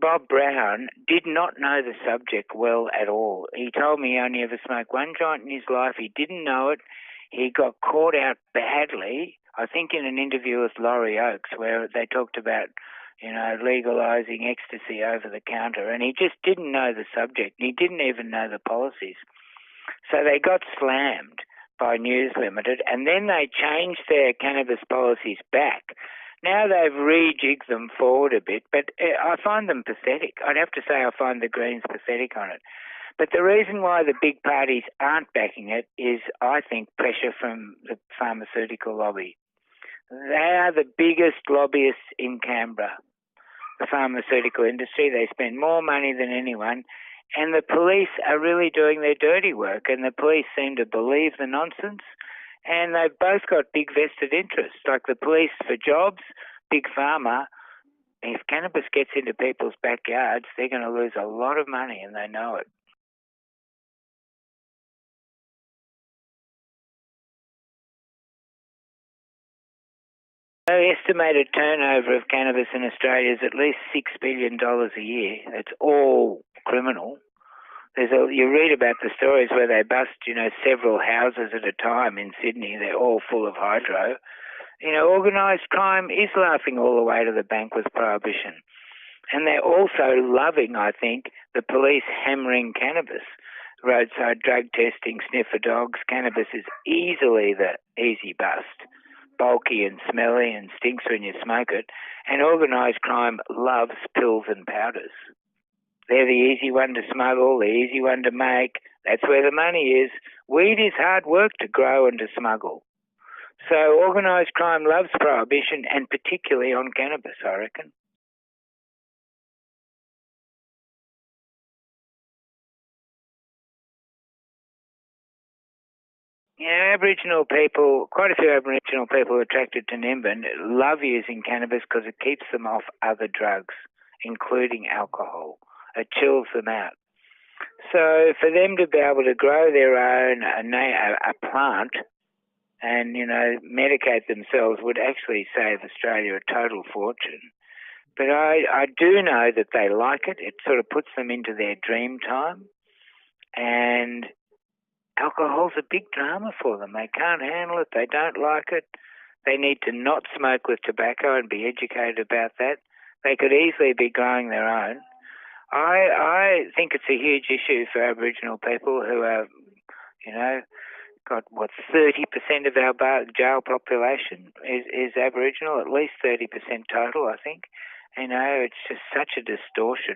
Bob Brown did not know the subject well at all. He told me he only ever smoked one joint in his life. He didn't know it. He got caught out badly, I think in an interview with Laurie Oakes, where they talked about, legalising ecstasy over the counter, and he just didn't know the subject. He didn't even know the policies. So they got slammed by News Limited, and then they changed their cannabis policies back. Now they've rejigged them forward a bit, but I find them pathetic. I'd have to say I find the Greens pathetic on it. But the reason why the big parties aren't backing it is, I think, pressure from the pharmaceutical lobby. They are the biggest lobbyists in Canberra, the pharmaceutical industry. They spend more money than anyone, and the police are really doing their dirty work, and the police seem to believe the nonsense, and they've both got big vested interests, like the police for jobs, Big Pharma. If cannabis gets into people's backyards, they're going to lose a lot of money, and they know it. The estimated turnover of cannabis in Australia is at least $6 billion a year. It's all criminal. You read about the stories where they bust, several houses at a time in Sydney. They're all full of hydro. Organised crime is laughing all the way to the bank with prohibition. And they're also loving, I think, the police hammering cannabis. Roadside drug testing, sniffer dogs. Cannabis is easily the easy bust. Bulky and smelly and stinks when you smoke it. And organised crime loves pills and powders. They're the easy one to smuggle, the easy one to make. That's where the money is. Weed is hard work to grow and to smuggle. So organised crime loves prohibition, and particularly on cannabis, I reckon. Aboriginal people, quite a few Aboriginal people attracted to Nimbin love using cannabis because it keeps them off other drugs, including alcohol. It chills them out. So for them to be able to grow their own a plant and, medicate themselves would actually save Australia a total fortune. But I do know that they like it. It sort of puts them into their dream time. And alcohol's a big drama for them. They can't handle it. They don't like it. They need to not smoke with tobacco and be educated about that. They could easily be growing their own. I think it's a huge issue for Aboriginal people who are, got 30% of our jail population is Aboriginal, at least 30% total, I think. It's just such a distortion.